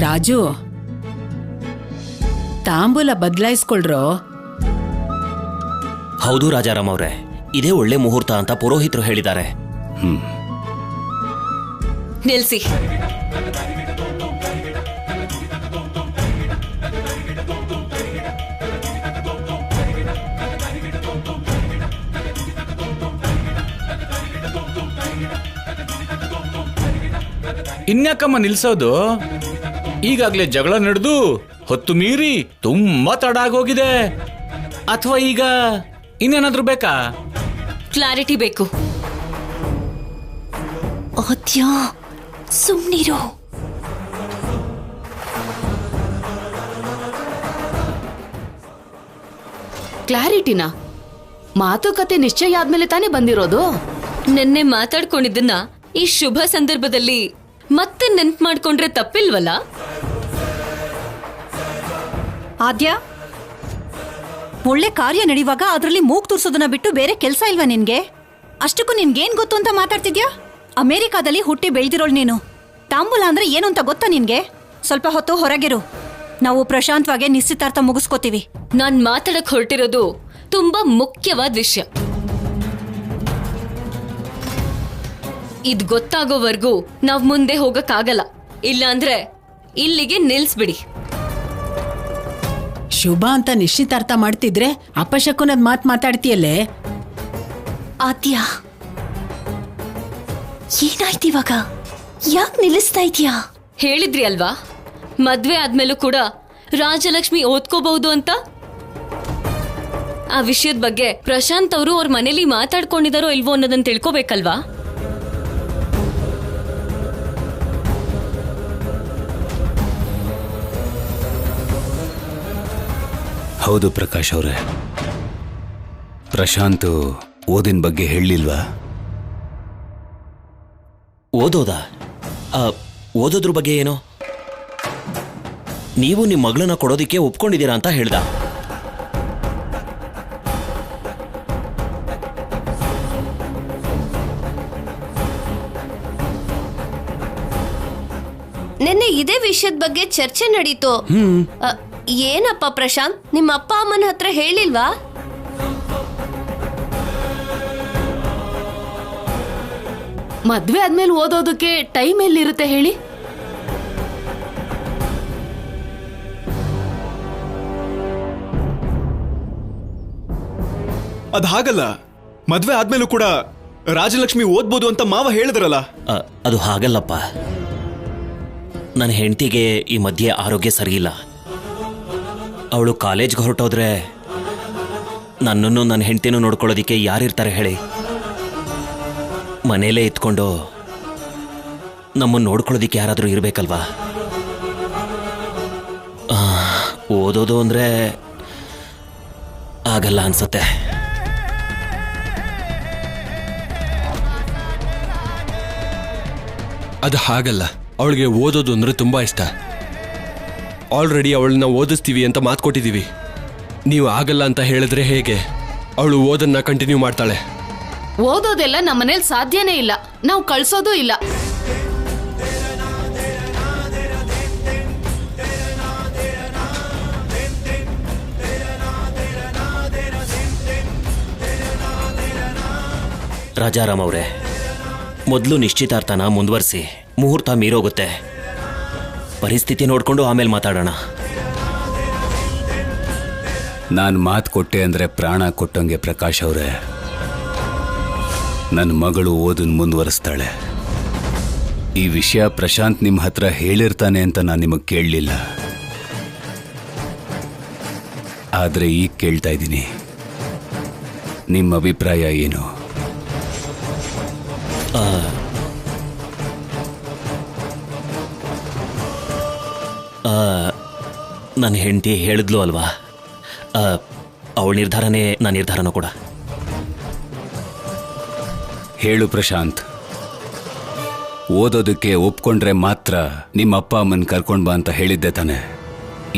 ರಾಜು, ತಾಂಬೂಲ ಬದಲಾಯಿಸ್ಕೊಳ್ರೋ. ಹೌದು ರಾಜಾರಾಮ್ ಅವ್ರೆ, ಇದೇ ಒಳ್ಳೆ ಮುಹೂರ್ತ ಅಂತ ಪುರೋಹಿತರು ಹೇಳಿದ್ದಾರೆ. ನಿಲ್ಸಿ. ಇನ್ಯಾಕಮ್ಮ ನಿಲ್ಸೋದು? ಈಗಾಗ್ಲೇ ಜಗಳ ನಡೆದು ಹೊತ್ತು ಮೀರಿ ತುಂಬಾ ತಡ ಆಗೋಗಿದೆ. ಅಥವಾ ಈಗ ಇನ್ನೇನಾದ್ರೂ ಬೇಕಾ? ಕ್ಲಾರಿಟಿ ಬೇಕು. ಅದ್ಯಾ, ಸುಮ್ನಿರು. ಕ್ಲಾರಿಟಿನಾ? ಮಾತುಕತೆ ನಿಶ್ಚಯ ಆದ್ಮೇಲೆ ತಾನೇ ಬಂದಿರೋದು. ನಿನ್ನೆ ಮಾತಾಡ್ಕೊಂಡಿದ್ದನ್ನ ಈ ಶುಭ ಸಂದರ್ಭದಲ್ಲಿ ಮತ್ತೆ ನೆನ್ಪು ಮಾಡ್ಕೊಂಡ್ರೆ ತಪ್ಪಿಲ್ವಲ್ಲ? ಆದ್ಯ, ಒಳ್ಳೆ ಕಾರ್ಯ ನಡೆಯುವಾಗ ಅದರಲ್ಲಿ ಮೂಗ್ ತೂರ್ಸೋದನ್ನ ಬಿಟ್ಟು ಬೇರೆ ಕೆಲಸ ಇಲ್ವಾ ನಿನ್ಗೆ? ಅಷ್ಟಕ್ಕೂ ನಿನ್ಗೇನ್ ಗೊತ್ತು ಅಂತ ಮಾತಾಡ್ತಿದ್ಯಾ? ಅಮೆರಿಕಾದಲ್ಲಿ ಹುಟ್ಟಿ ಬೆಳೆದಿರೋಳು ನೀನು. ತಾಂಬೂಲ ಅಂದ್ರೆ ಏನು ಅಂತ ಗೊತ್ತಾ ನಿನ್ಗೆ? ಸ್ವಲ್ಪ ಹೊತ್ತು ಹೊರಗಿರು, ನಾವು ಪ್ರಶಾಂತವಾಗಿ ನಿಶ್ಚಿತಾರ್ಥ ಮುಗಿಸ್ಕೋತೀವಿ. ನಾನ್ ಮಾತಾಡಕ್ ಹೊರಟಿರೋದು ತುಂಬಾ ಮುಖ್ಯವಾದ ವಿಷಯ. ಇದ್ ಗೊತ್ತಾಗೋವರೆಗೂ ನಾವ್ ಮುಂದೆ ಹೋಗಕ್ಕಾಗಲ್ಲ. ಇಲ್ಲಾಂದ್ರೆ ಇಲ್ಲಿಗೆ ನಿಲ್ಸ್ಬಿಡಿ. ಶುಭ ಅಂತ ನಿಶ್ಚಿತಾರ್ಥ ಮಾಡ್ತಿದ್ರೆ ಅಪಶಕುನದ್ ಮಾತಾಡ್ತೀಯಲ್ಲೇ. ಆದ್ಯ, ಏನಾಯ್ತು ಇವಾಗ? ಯಾಕೆ ನಿಲ್ಲಿಸ್ತಾ ಇದೀಯಾ? ಹೇಳಿದ್ರಿ ಅಲ್ವಾ, ಮದ್ವೆ ಆದ್ಮೇಲೂ ಕೂಡ ರಾಜಲಕ್ಷ್ಮಿ ಓದ್ಕೋಬಹುದು ಅಂತ. ಆ ವಿಷಯದ ಬಗ್ಗೆ ಪ್ರಶಾಂತ್ ಅವರು ಅವ್ರ ಮನೇಲಿ ಮಾತಾಡ್ಕೊಂಡಿದಾರೋ ಇಲ್ವೋ ಅನ್ನೋದನ್ನ ತಿಳ್ಕೋಬೇಕಲ್ವಾ? ಹೌದು ಪ್ರಕಾಶ್ ಅವರೇ, ಪ್ರಶಾಂತ್ ಓದಿನ ಬಗ್ಗೆ ಹೇಳಿಲ್ವಾ? ಓದೋದಾ? ಓದೋದ್ರ ಬಗ್ಗೆ ಏನೋ? ನೀವು ನಿಮ್ಮ ಮಗಳನ್ನ ಕೊಡೋದಿಕ್ಕೆ ಒಪ್ಕೊಂಡಿದ್ದೀರಾ ಅಂತ ಹೇಳ್ದ. ನಿನ್ನೆ ಇದೇ ವಿಷಯದ ಬಗ್ಗೆ ಚರ್ಚೆ ನಡೀತು. ಏನಪ್ಪ ಪ್ರಶಾಂತ್, ನಿಮ್ಮ ಅಪ್ಪ ಅಮ್ಮನ ಹತ್ರ ಹೇಳಿಲ್ವಾ? ಮದ್ವೆ ಆದ್ಮೇಲೆ ಓದೋದಕ್ಕೆ ಟೈಮ್ ಎಲ್ಲಿರುತ್ತೆ ಹೇಳಿ? ಅದ್ ಹಾಗಲ್ಲ. ಮದ್ವೆ ಆದ್ಮೇಲೂ ಕೂಡ ರಾಜಲಕ್ಷ್ಮಿ ಓದ್ಬೋದು ಅಂತ ಮಾವ ಹೇಳಿದ್ರಲ್ಲ. ಅದು ಹಾಗಲ್ಲಪ್ಪ. ನನ್ನ ಹೆಂಡತಿಗೆ ಈ ಮಧ್ಯೆ ಆರೋಗ್ಯ ಸರಿಯಿಲ್ಲ. ಅವಳು ಕಾಲೇಜ್ಗೆ ಹೊರಟೋದ್ರೆ ನನ್ನನ್ನು ನನ್ನ ಹೆಂಡತಿನೂ ನೋಡ್ಕೊಳ್ಳೋದಿಕ್ಕೆ ಯಾರಿರ್ತಾರೆ ಹೇಳಿ? ಮನೇಲೇ ಇತ್ಕೊಂಡು ನಮ್ಮನ್ನು ನೋಡ್ಕೊಳ್ಳೋದಿಕ್ಕೆ ಯಾರಾದರೂ ಇರಬೇಕಲ್ವಾ? ಓದೋದು ಅಂದರೆ ಆಗಲ್ಲ ಅನ್ಸುತ್ತೆ. ಅದು ಹಾಗಲ್ಲ. ಅವಳಿಗೆ ಓದೋದು ಅಂದರೆ ತುಂಬ ಇಷ್ಟ. ಆಲ್ರೆಡಿ ಅವಳನ್ನ ಓದಿಸ್ತೀವಿ ಅಂತ ಮಾತು ಕೊಟ್ಟಿದ್ದೀವಿ. ನೀವು ಆಗಲ್ಲ ಅಂತ ಹೇಳಿದ್ರೆ ಹೇಗೆ? ಅವಳು ಓದನ್ನ ಕಂಟಿನ್ಯೂ ಮಾಡ್ತಾಳೆ. ಓದೋದೆಲ್ಲ ನಮ್ಮನೇಲಿ ಸಾಧ್ಯನೇ ಇಲ್ಲ. ನಾವು ಕಳ್ಸೋದೂ ಇಲ್ಲ. ರಾಜಾರಾಮ್ ಅವರೇ, ಮೊದಲು ನಿಶ್ಚಿತಾರ್ಥನ ಮುಂದುವರಿಸಿ. ಮುಹೂರ್ತ ಮೀರೋಗುತ್ತೆ. ಪರಿಸ್ಥಿತಿ ನೋಡಿಕೊಂಡು ಆಮೇಲೆ ಮಾತಾಡೋಣ. ನಾನು ಮಾತು ಕೊಟ್ಟೆ ಅಂದರೆ ಪ್ರಾಣ ಕೊಟ್ಟಂಗೆ ಪ್ರಕಾಶ್ ಅವರೇ. ನನ್ನ ಮಗಳು ಓದನ್ನು ಮುಂದುವರಿಸ್ತಾಳೆ. ಈ ವಿಷಯ ಪ್ರಶಾಂತ್ ನಿಮ್ಮ ಹತ್ರ ಹೇಳಿರ್ತಾನೆ ಅಂತ ನಾನು ನಿಮಗೆ ಕೇಳಲಿಲ್ಲ. ಆದರೆ ಈಗ ಕೇಳ್ತಾ ಇದ್ದೀನಿ, ನಿಮ್ಮ ಅಭಿಪ್ರಾಯ ಏನು? ನನ್ನ ಹೆಂಡತಿ ಹೇಳಿದ್ಲು ಅಲ್ವಾ, ಅವಳ ನಿರ್ಧಾರನೇ ನನ್ನ ನಿರ್ಧಾರನೂ ಕೂಡ. ಹೇಳು ಪ್ರಶಾಂತ್, ಓದೋದಕ್ಕೆ ಒಪ್ಕೊಂಡ್ರೆ ಮಾತ್ರ ನಿಮ್ಮ ಅಪ್ಪ ಅಮ್ಮನ ಕರ್ಕೊಂಡು ಬಾ ಅಂತ ಹೇಳಿದ್ದೆ ತಾನೆ?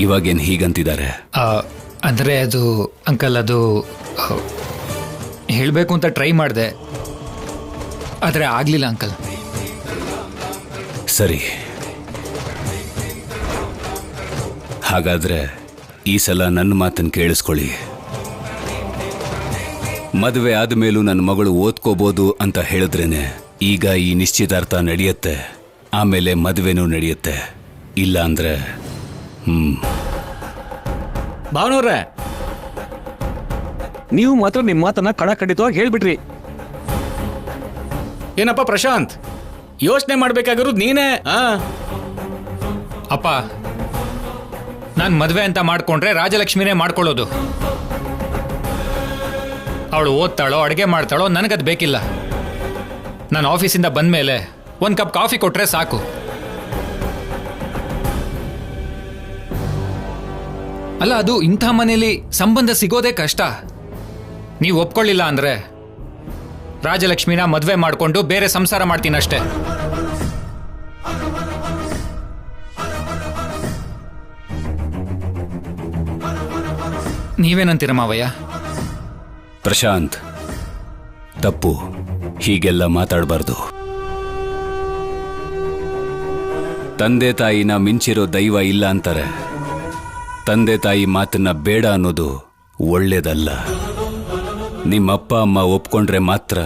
ಇವಾಗೇನು ಹೀಗಂತಿದ್ದಾರೆ? ಅಂದರೆ ಅದು ಅಂಕಲ್, ಅದು ಹೇಳಬೇಕು ಅಂತ ಟ್ರೈ ಮಾಡಿದೆ, ಆದರೆ ಆಗಲಿಲ್ಲ ಅಂಕಲ್. ಸರಿ, ಹಾಗಾದ್ರೆ ಈ ಸಲ ನನ್ನ ಮಾತನ್ನು ಕೇಳಿಸ್ಕೊಳ್ಳಿ. ಮದುವೆ ಆದ್ಮೇಲೂ ನನ್ನ ಮಗಳು ಓದ್ಕೋಬೋದು ಅಂತ ಹೇಳಿದ್ರೇನೆ ಈಗ ಈ ನಿಶ್ಚಿತಾರ್ಥ ನಡೆಯುತ್ತೆ, ಆಮೇಲೆ ಮದುವೆನೂ ನಡೆಯುತ್ತೆ. ಇಲ್ಲ ಅಂದ್ರೆ ಭಾವನವ್ರೆ, ನೀವು ಮಾತ್ರ ನಿಮ್ಮ ಮಾತನ್ನ ಖಡಾಖಂಡಿತವಾಗಿ ಹೇಳ್ಬಿಟ್ರಿ. ಏನಪ್ಪ ಪ್ರಶಾಂತ್, ಯೋಚನೆ ಮಾಡ್ಬೇಕಾಗಿರೋದು ನೀನೇ. ಅಪ್ಪ, ನಾನು ಮದುವೆ ಅಂತ ಮಾಡ್ಕೊಂಡ್ರೆ ರಾಜಲಕ್ಷ್ಮಿನೇ ಮಾಡ್ಕೊಳ್ಳೋದು. ಅವಳು ಓದ್ತಾಳೋ ಅಡುಗೆ ಮಾಡ್ತಾಳೋ ನನಗದು ಬೇಕಿಲ್ಲ. ನಾನು ಆಫೀಸಿಂದ ಬಂದ್ಮೇಲೆ ಒಂದು ಕಪ್ ಕಾಫಿ ಕೊಟ್ರೆ ಸಾಕು. ಅಲ್ಲ, ಅದು ಇಂಥ ಮನೇಲಿ ಸಂಬಂಧ ಸಿಗೋದೇ ಕಷ್ಟ. ನೀವು ಒಪ್ಕೊಳ್ಳಿಲ್ಲ ಅಂದ್ರೆ ರಾಜಲಕ್ಷ್ಮಿನ ಮದುವೆ ಮಾಡಿಕೊಂಡು ಬೇರೆ ಸಂಸಾರ ಮಾಡ್ತೀನಷ್ಟೇ. ನೀವೇನಂತೀರ ಮಾವಯ್ಯ? ಪ್ರಶಾಂತ್, ತಪ್ಪು, ಹೀಗೆಲ್ಲ ಮಾತಾಡಬಾರ್ದು. ತಂದೆ ತಾಯಿನ ಮಿಂಚಿರೋ ದೈವ ಇಲ್ಲ ಅಂತಾರೆ. ತಂದೆ ತಾಯಿ ಮಾತನ್ನ ಬೇಡ ಅನ್ನೋದು ಒಳ್ಳೇದಲ್ಲ. ನಿಮ್ಮ ಅಪ್ಪ ಅಮ್ಮ ಒಪ್ಕೊಂಡ್ರೆ ಮಾತ್ರ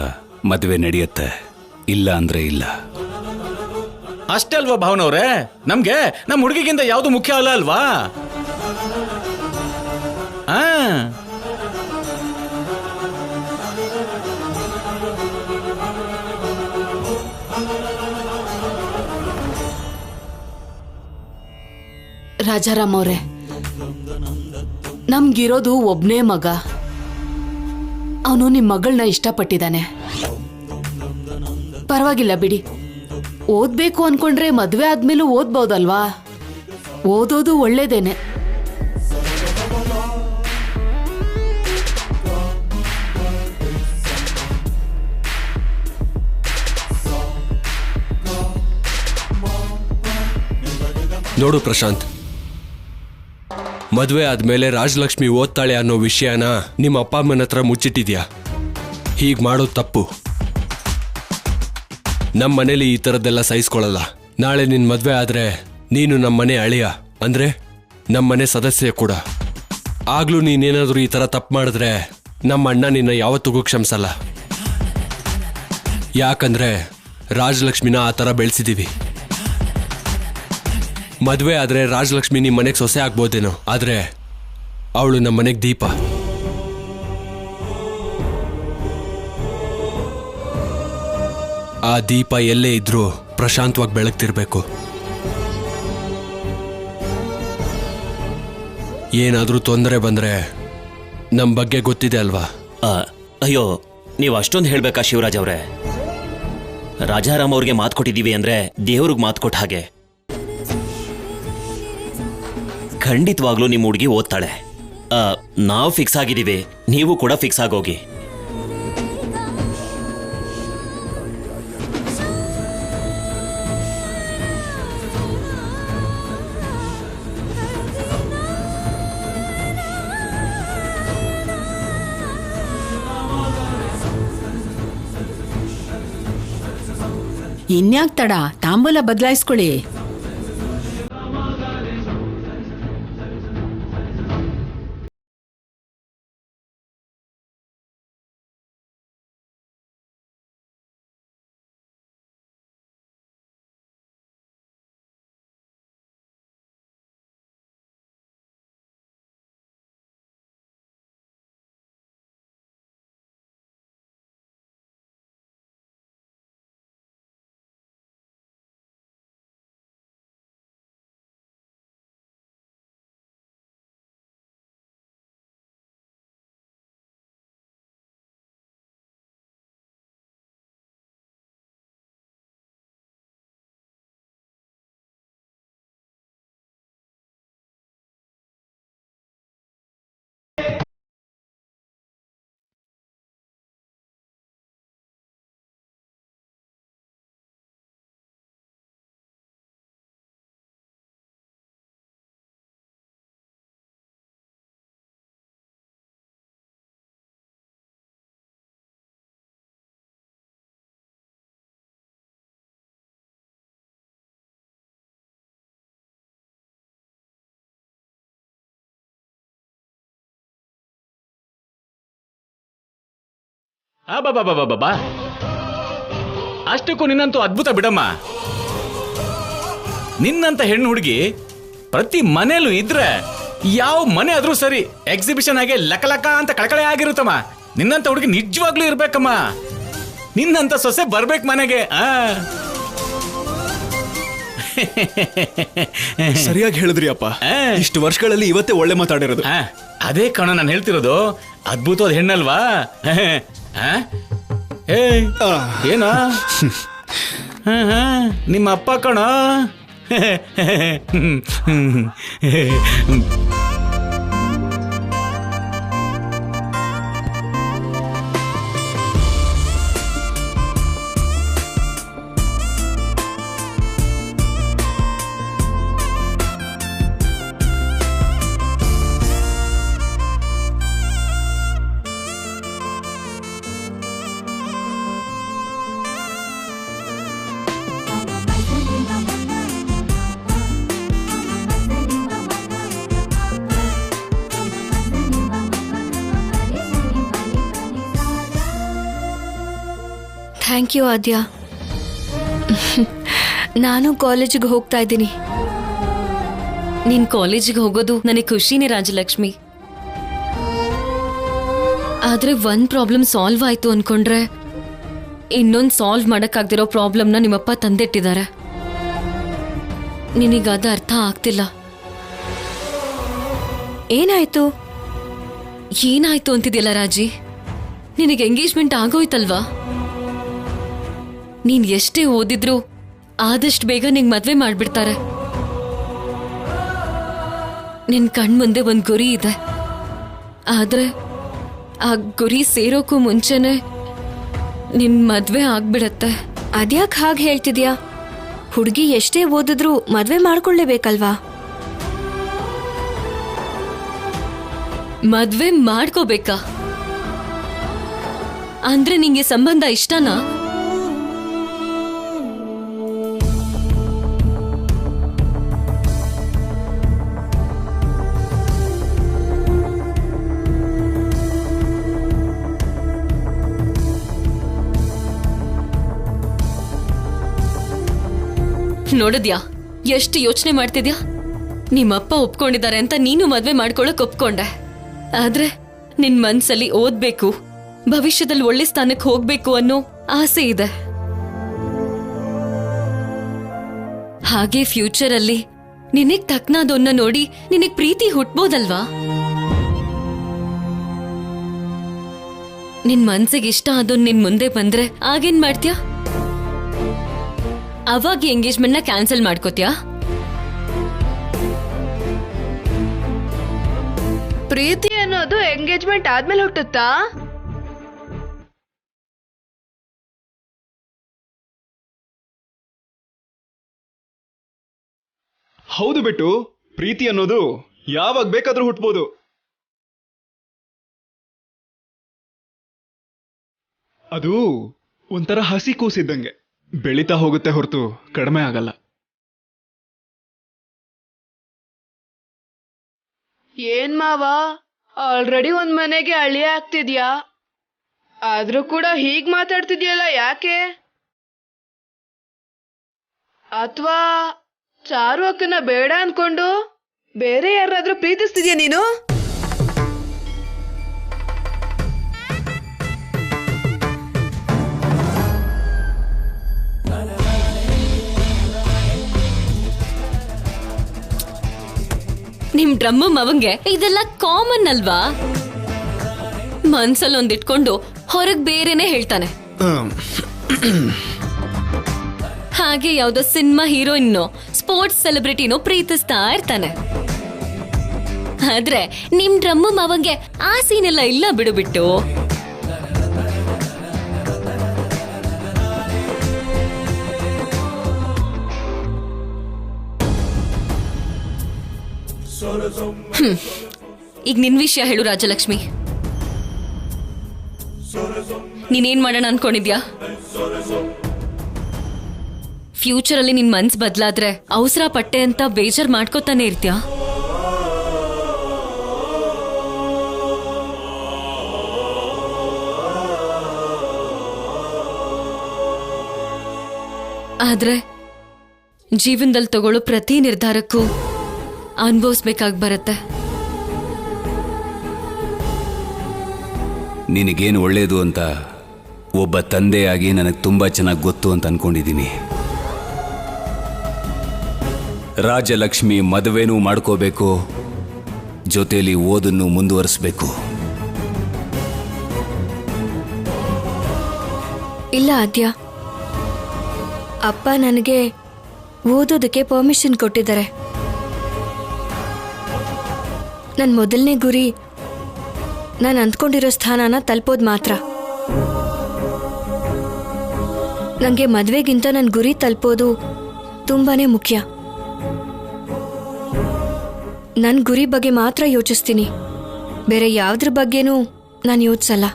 ಮದುವೆ ನಡೆಯುತ್ತೆ, ಇಲ್ಲ ಅಂದ್ರೆ ಇಲ್ಲ. ಅಷ್ಟೇ ಅಲ್ವಾ ಭಾವನವ್ರೆ? ನಮ್ಗೆ ನಮ್ಮ ಹುಡುಗಿಗಿಂತ ಯಾವುದು ಮುಖ್ಯ ಅಲ್ಲ ಅಲ್ವಾ? ರಾಜಾರಾಮ್ ಅವ್ರೆ, ನಮ್ಗಿರೋದು ಒಬ್ನೇ ಮಗ. ಅವನು ನಿಮ್ಮ ಮಗಳನ್ನ ಇಷ್ಟಪಟ್ಟಿದ್ದಾನೆ. ಪರವಾಗಿಲ್ಲ ಬಿಡಿ, ಓದ್ಬೇಕು ಅನ್ಕೊಂಡ್ರೆ ಮದ್ವೆ ಆದ್ಮೇಲೂ ಓದ್ಬೋದಲ್ವಾ? ಓದೋದು ಒಳ್ಳೇದೇನೆ. ನೋಡು ಪ್ರಶಾಂತ್, ಮದುವೆ ಆದ್ಮೇಲೆ ರಾಜಲಕ್ಷ್ಮಿ ಓದ್ತಾಳೆ ಅನ್ನೋ ವಿಷಯನ ನಿಮ್ಮ ಅಪ್ಪ ಅಮ್ಮನ ಹತ್ರ ಮುಚ್ಚಿಟ್ಟಿದ್ಯಾ. ಹೀಗೆ ಮಾಡೋದು ತಪ್ಪು. ನಮ್ಮ ಮನೇಲಿ ಈ ಥರದ್ದೆಲ್ಲ ಸಹಿಸ್ಕೊಳ್ಳಲ್ಲ. ನಾಳೆ ನಿನ್ನ ಮದುವೆ ಆದ್ರೆ ನೀನು ನಮ್ಮ ಮನೆ ಅಳಿಯ ಅಂದ್ರೆ ನಮ್ಮ ಮನೆ ಸದಸ್ಯ ಕೂಡ. ಆಗ್ಲೂ ನೀನೇನಾದ್ರೂ ಈ ಥರ ತಪ್ಪು ಮಾಡಿದ್ರೆ ನಮ್ಮ ಅಣ್ಣ ನಿನ್ನ ಯಾವತ್ತಿಗೂ ಕ್ಷಮಿಸಲ್ಲ. ಯಾಕಂದ್ರೆ ರಾಜಲಕ್ಷ್ಮಿನ ಆ ಥರ ಬೆಳೆಸಿದೀವಿ. ಮದುವೆ ಆದ್ರೆ ರಾಜಲಕ್ಷ್ಮಿ ನಿಮ್ಮ ಮನೆಗೆ ಸೊಸೆ ಆಗ್ಬೋದೇನೋ, ಆದ್ರೆ ಅವಳು ನಮ್ಮ ಮನೆಗೆ ದೀಪ. ಆ ದೀಪ ಎಲ್ಲೇ ಇದ್ರೂ ಪ್ರಶಾಂತವಾಗಿ ಬೆಳಗ್ತಿರ್ಬೇಕು. ಏನಾದ್ರೂ ತೊಂದರೆ ಬಂದ್ರೆ ನಮ್ಮ ಬಗ್ಗೆ ಗೊತ್ತಿದೆ ಅಲ್ವಾ? ಅಯ್ಯೋ, ನೀವು ಅಷ್ಟೊಂದು ಹೇಳ್ಬೇಕಾ ಶಿವರಾಜ್ ಅವರೇ? ರಾಜಾರಾಮ್ ಅವ್ರಿಗೆ ಮಾತು ಕೊಟ್ಟಿದ್ದೀವಿ ಅಂದ್ರೆ ದೇವ್ರಿಗೆ ಮಾತು ಕೊಟ್ಟ ಹಾಗೆ. ಖಂಡಿತವಾಗ್ಲೂ ನಿಮ್ಮ ಹುಡುಗಿ ಓದ್ತಾಳೆ. ನಾವು ಫಿಕ್ಸ್ ಆಗಿದ್ದೀವಿ, ನೀವು ಕೂಡ ಫಿಕ್ಸ್ ಆಗೋಗಿ. ಇನ್ಯಾಕ್ ತಡ, ತಾಂಬೂಲ ಬದಲಾಯಿಸ್ಕೊಳ್ಳಿ. ಬಾ ಅಷ್ಟಕ್ಕೂ ನಿನ್ನಂತೂ ಅದ್ಭುತ ಬಿಡಮ್ಮ. ನಿನ್ನಂತ ಹೆಣ್ಣು ಹುಡುಗಿ ಪ್ರತಿ ಮನೇಲೂ ಇದ್ರೆ ಯಾವ ಮನೆ ಆದ್ರೂ ಸರಿ ಎಕ್ಸಿಬಿಷನ್ ಆಗಿ ಲಕ ಅಂತ ಕಳಕಳೆ ಆಗಿರುತ್ತಮ್ಮ. ನಿನ್ನಂತ ಹುಡುಗಿ ನಿಜವಾಗ್ಲೂ ಇರ್ಬೇಕಮ್ಮ. ನಿನ್ನಂತ ಸೊಸೆ ಬರ್ಬೇಕು ಮನೆಗೆ. ಸರಿಯಾಗಿ ಹೇಳಿದ್ರಿ ಅಪ್ಪ. ಇಷ್ಟು ವರ್ಷಗಳಲ್ಲಿ ಇವತ್ತೇ ಒಳ್ಳೆ ಮಾತಾಡಿರೋದು. ಅದೇ ಕಣ ನಾನು ಹೇಳ್ತಿರೋದು. ಅದ್ಭುತವಾದ ಹೆಣ್ಣಲ್ವಾ? ಏನ ನಿಮ್ಮ ಅಪ್ಪ ಕಣ. ಥ್ಯಾಂಕ್ ಯು ಆದ್ಯ. ನಾನು ಕಾಲೇಜಿಗೆ ಹೋಗ್ತಾ ಇದ್ದೀನಿ. ನೀನ್ ಕಾಲೇಜಿಗೆ ಹೋಗೋದು ನನಗೆ ಖುಷಿನೇ ರಾಜಲಕ್ಷ್ಮಿ. ಆದ್ರೆ ಒಂದ್ ಪ್ರಾಬ್ಲಮ್ ಸಾಲ್ವ್ ಆಯ್ತು ಅನ್ಕೊಂಡ್ರೆ ಇನ್ನೊಂದು ಸಾಲ್ವ್ ಮಾಡಕ್ಕಾಗ್ದಿರೋ ಪ್ರಾಬ್ಲಮ್ನ ನಿಮ್ಮಪ್ಪ ತಂದಿಟ್ಟಿದ್ದಾರೆ. ನಿನಗದ ಅರ್ಥ ಆಗ್ತಿಲ್ಲ. ಏನಾಯ್ತು ಏನಾಯ್ತು ಅಂತಿದ್ಯಲ್ಲ ರಾಜಿ? ನಿನಗೆ ಎಂಗೇಜ್ಮೆಂಟ್ ಆಗೋಯ್ತಲ್ವಾ? ನೀನ್ ಎಷ್ಟೇ ಓದಿದ್ರು ಆದಷ್ಟು ಬೇಗ ನಿಂಗೆ ಮದ್ವೆ ಮಾಡ್ಬಿಡ್ತಾರೆ. ನಿನ್ ಕಣ್ಮುಂದೆ ಒಂದ್ ಗುರಿ ಇದೆ. ಆದ್ರೆ ಆ ಗುರಿ ಸೇರೋಕ್ಕೂ ಮುಂಚೆನೆ ನಿನ್ ಮದ್ವೆ ಆಗ್ಬಿಡತ್ತೆ. ಅದ್ಯಾಕ್ ಹಾಗೆ ಹೇಳ್ತಿದ್ಯಾ? ಹುಡುಗಿ ಎಷ್ಟೇ ಓದಿದ್ರು ಮದ್ವೆ ಮಾಡ್ಕೊಳ್ಳೇಬೇಕಲ್ವಾ? ಮದ್ವೆ ಮಾಡ್ಕೋಬೇಕಾ? ಅಂದ್ರೆ ನಿಂಗೆ ಸಂಬಂಧ ಇಷ್ಟನಾ? ನೋಡಿದ್ಯಾ ಎಷ್ಟು ಯೋಚನೆ ಮಾಡ್ತಿದ್ಯಾ? ನಿಮ್ಮಪ್ಪ ಒಪ್ಕೊಂಡಿದ್ದಾರೆ ಅಂತ ನೀನು ಮದ್ವೆ ಮಾಡ್ಕೊಳಕ್ ಒಪ್ಕೊಂಡೆ. ಆದ್ರೆ ನಿನ್ ಮನ್ಸಲ್ಲಿ ಓದ್ಬೇಕು, ಭವಿಷ್ಯದಲ್ಲಿ ಒಳ್ಳೆ ಸ್ಥಾನಕ್ಕೆ ಹೋಗ್ಬೇಕು ಅನ್ನೋ ಆಸೆ ಇದೆ. ಹಾಗೆ ಫ್ಯೂಚರ್ ಅಲ್ಲಿ ನಿನಗ್ ತಕ್ನಾದೊನ್ನ ನೋಡಿ ನಿನಗ್ ಪ್ರೀತಿ ಹುಟ್ಬೋದಲ್ವಾ? ನಿನ್ ಮನ್ಸಿಗೆ ಇಷ್ಟ ಅದೊಂದು ನಿನ್ ಮುಂದೆ ಬಂದ್ರೆ ಆಗೇನ್ ಮಾಡ್ತೀಯಾ? ಅವಾಗ ಎಂಗೇಜ್ಮೆಂಟ್ ನ ಕ್ಯಾನ್ಸಲ್ ಮಾಡ್ಕೋತ್ಯಾ? ಪ್ರೀತಿ ಅನ್ನೋದು ಎಂಗೇಜ್ಮೆಂಟ್ ಆದ್ಮೇಲೆ ಹುಟ್ಟುತ್ತಾ? ಹೌದು ಬಿಟ್ಟು, ಪ್ರೀತಿ ಅನ್ನೋದು ಯಾವಾಗ ಬೇಕಾದ್ರೂ ಹುಟ್ಬೋದು. ಅದು ಒಂಥರ ಹಸಿ ಕೂಸಿದ್ದಂಗೆ, ಬೆಳೀತಾ ಹೋಗುತ್ತೆ ಹೊರತು ಕಡಿಮೆ ಆಗಲ್ಲ. ಏನ್ ಮಾವ, ಆಲ್ರೆಡಿ ಒಂದ್ ಮನೆಗೆ ಅಳಿಯ ಆಗ್ತಿದ್ಯಾ? ಆದ್ರೂ ಕೂಡ ಹೀಗ್ ಮಾತಾಡ್ತಿದ್ಯಲ್ಲ, ಯಾಕೆ? ಅಥವಾ ಚಾರು ಅಕ್ಕನ ಬೇಡ ಅನ್ಕೊಂಡು ಬೇರೆ ಯಾರಾದ್ರೂ ಪ್ರೀತಿಸ್ತಿದ್ಯಾ ನೀನು? ನಿಮ್ ಡ್ರಮ್ಮು ಮವಂಗೆ ಇದೆಲ್ಲ ಕಾಮನ್ ಅಲ್ವಾ? ಮನ್ಸಲ್ಲಿ ಒಂದಿಟ್ಕೊಂಡು ಹೊರಗ್ ಬೇರೆನೆ ಹೇಳ್ತಾನೆ. ಹಾಗೆ ಯಾವ್ದೋ ಸಿನಿಮಾ ಹೀರೋಯಿನ್ನೋ ಸ್ಪೋರ್ಟ್ಸ್ ಸೆಲೆಬ್ರಿಟಿನೋ ಪ್ರೀತಿಸ್ತಾ ಇರ್ತಾನೆ. ಆದ್ರೆ ನಿಮ್ ಡ್ರಮ್ಮು ಮವಂಗೆ ಆ ಸೀನೆಲ್ಲ ಇಲ್ಲ ಬಿಡು. ಬಿಟ್ಟು ಈಗ ನಿನ್ ವಿಷಯ ಹೇಳು ರಾಜಲಕ್ಷ್ಮಿ. ನೀನೇನ್ ಮಾಡೋಣ ಅನ್ಕೊಂಡಿದ್ಯಾ? ಫ್ಯೂಚರ್ ಅಲ್ಲಿ ನಿನ್ ಮನ್ಸ್ ಬದ್ಲಾದ್ರೆ ಅವಸರ ಪಟ್ಟೆ ಅಂತ ಬೇಜಾರ್ ಮಾಡ್ಕೋತಾನೆ ಇರ್ತ್ಯಾ? ಆದ್ರೆ ಜೀವನದಲ್ಲಿ ತಗೊಳ್ಳೋ ಪ್ರತಿ ನಿರ್ಧಾರಕ್ಕೂ ಅನುಭವಿಸ್ಬೇಕಾಗಿ ಬರುತ್ತೆ. ನಿನಗೇನು ಒಳ್ಳೇದು ಅಂತ ಒಬ್ಬ ತಂದೆಯಾಗಿ ನನಗೆ ತುಂಬ ಚೆನ್ನಾಗಿ ಗೊತ್ತು ಅಂತ ಅನ್ಕೊಂಡಿದ್ದೀನಿ. ರಾಜಲಕ್ಷ್ಮಿ ಮದುವೆನೂ ಮಾಡ್ಕೋಬೇಕು, ಜೊತೆಲಿ ಓದನ್ನು ಮುಂದುವರಿಸಬೇಕು. ಇಲ್ಲ ಆದ್ಯ, ಅಪ್ಪ ನನಗೆ ಓದೋದಕ್ಕೆ ಪರ್ಮಿಷನ್ ಕೊಟ್ಟಿದ್ದಾರೆ. ನನ್ನ ಮೊದಲನೇ ಗುರಿ ನಾನು ಅಂದ್ಕೊಂಡಿರೋ ಸ್ಥಾನನ ತಲುಪೋದು ಮಾತ್ರ. ನನಗೆ ಮದುವೆಗಿಂತ ನನ್ನ ಗುರಿ ತಲುಪೋದು ತುಂಬಾನೇ ಮುಖ್ಯ. ನನ್ನ ಗುರಿ ಬಗ್ಗೆ ಮಾತ್ರ ಯೋಚಿಸ್ತೀನಿ, ಬೇರೆ ಯಾವುದ್ರ ಬಗ್ಗೆನೂ ನಾನು ಯೋಚಿಸಲ್ಲ.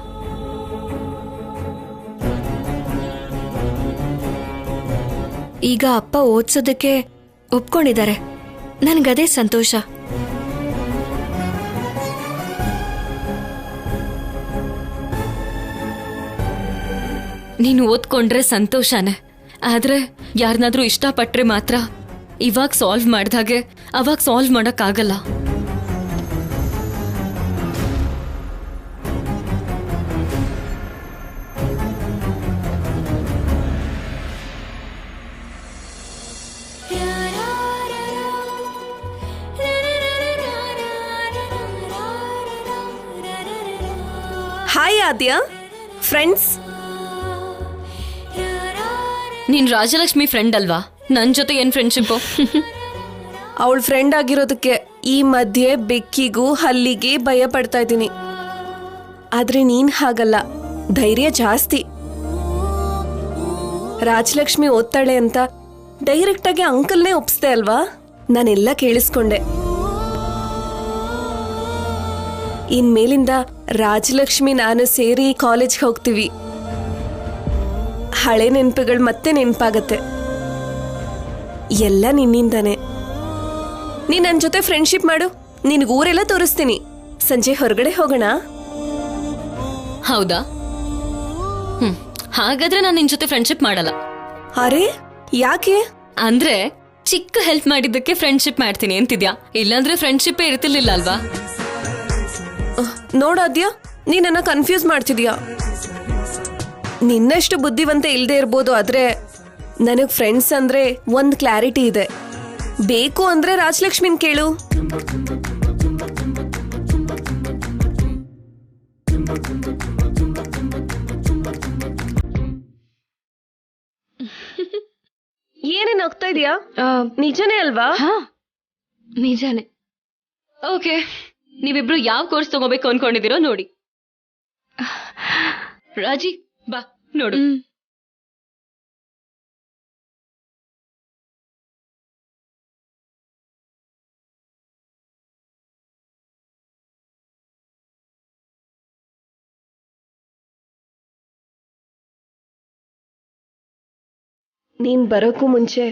ಈಗ ಅಪ್ಪ ಓದ್ಸೋದಕ್ಕೆ ಒಪ್ಕೊಂಡಿದ್ದಾರೆ, ನನಗದೇ ಸಂತೋಷ. ನೀನು ಓದ್ಕೊಂಡ್ರೆ ಸಂತೋಷನೇ, ಆದ್ರೆ ಯಾರನ್ನಾದ್ರೂ ಇಷ್ಟಪಟ್ರೆ ಮಾತ್ರ ಇವಾಗ ಸಾಲ್ವ್ ಮಾಡ್ದಾಗೆ ಅವಾಗ ಸಾಲ್ವ್ ಮಾಡೋಕ್ಕಾಗಲ್ಲ. ಹಾಯ್ ಆದ್ಯ, ಫ್ರೆಂಡ್ಸ್. ನೀನ್ ರಾಜಲಕ್ಷ್ಮಿ ಫ್ರೆಂಡ್ ಅಲ್ವಾ? ನನ್ ಜೊತೆ ಏನ್ ಫ್ರೆಂಡ್ಶಿಪ್? ಅವಳ ಫ್ರೆಂಡ್ ಆಗಿರೋದಕ್ಕೆ ಈ ಮಧ್ಯೆ ಬೆಕ್ಕಿಗೂ ಹಲ್ಲಿಗೆ ಭಯ ಪಡ್ತಾ ಇದ್ದೀನಿ. ಆದ್ರೆ ನೀನ್ ಹಾಗಲ್ಲ, ಧೈರ್ಯ ಜಾಸ್ತಿ. ರಾಜಲಕ್ಷ್ಮಿ ಓದ್ತಾಳೆ ಅಂತ ಡೈರೆಕ್ಟ್ ಆಗಿ ಅಂಕಲ್ನೇ ಒಪ್ಸ್ದೆ ಅಲ್ವಾ? ನಾನೆಲ್ಲ ಕೇಳಿಸ್ಕೊಂಡೆ. ಇನ್ಮೇಲಿಂದ ರಾಜಲಕ್ಷ್ಮಿ ನಾನು ಸೇರಿ ಕಾಲೇಜ್ಗೆ ಹೋಗ್ತೀವಿ. ಹಳೆ ನೆನಪುಗಳು ಮತ್ತೆ ನೆನಪಾಗತ್ತೆ. ಎಲ್ಲ ನಿನ್ನಿಂದಾನೆ. ನೀನ್ ನನ್ನ ಜೊತೆ ಫ್ರೆಂಡ್ಶಿಪ್ ಮಾಡು, ನಿನಗೆ ಊರೆಲ್ಲ ತೋರಿಸ್ತೀನಿ. ಸಂಜೆ ಹೊರಗಡೆ ಹೋಗೋಣ. ಹೌದಾ? ಹಾಗಾದ್ರೆ ನಾನು ನಿನ್ ಜೊತೆ ಫ್ರೆಂಡ್ಶಿಪ್ ಮಾಡಲ್ಲ. ಅರೆ ಯಾಕೆ? ಅಂದ್ರೆ ಚಿಕ್ಕ ಹೆಲ್ಪ್ ಮಾಡಿದ್ದಕ್ಕೆ ಫ್ರೆಂಡ್ಶಿಪ್ ಮಾಡ್ತೀನಿ ಅಂತಿದ್ಯಾ? ಇಲ್ಲಾಂದ್ರೆ ಫ್ರೆಂಡ್ಶಿಪ್ ಇರ್ತಿರ್ಲಿಲ್ಲ ಅಲ್ವಾ? ನೋಡಾದ್ಯಾ, ನೀ ನನ್ನ ಕನ್ಫ್ಯೂಸ್ ಮಾಡ್ತಿದ್ಯಾ. ನಿನ್ನಷ್ಟು ಬುದ್ಧಿವಂತ ಇಲ್ದೇ ಇರ್ಬೋದು, ಆದ್ರೆ ನನಗ್ ಫ್ರೆಂಡ್ಸ್ ಅಂದ್ರೆ ಒಂದ್ ಕ್ಲಾರಿಟಿ ಇದೆ. ಬೇಕು ಅಂದ್ರೆ ರಾಜಲಕ್ಷ್ಮಿನ್ ಕೇಳು. ಏನೇನ್ ಆಗ್ತಾ ಇದೆಯಾ? ನಿಜನೇ ಅಲ್ವಾ? ನಿಜಾನೇ. ಓಕೆ, ನೀವಿಬ್ರು ಯಾವ ಕೋರ್ಸ್ ತಗೋಬೇಕು ಅನ್ಕೊಂಡಿದ್ದೀರೋ ನೋಡಿ. ರಾಜಿ ಬಾ ನೋಡು. ನೀನ್ ಬರೋಕ್ಕೂ ಮುಂಚೆ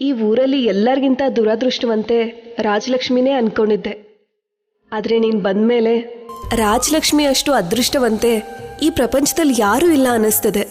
ಈ ಊರಲ್ಲಿ ಎಲ್ಲರಿಗಿಂತ ದುರದೃಷ್ಟವಂತೆ ರಾಜಲಕ್ಷ್ಮಿನೇ ಅನ್ಕೊಂಡಿದ್ದೆ. ಆದ್ರೆ ನೀನ್ ಬಂದ್ಮೇಲೆ ರಾಜಲಕ್ಷ್ಮಿ ಅಷ್ಟು ಅದೃಷ್ಟವಂತೆ ಈ ಪ್ರಪಂಚದಲ್ಲಿ ಯಾರೂ ಇಲ್ಲ ಅನ್ನಿಸ್ತದೆ.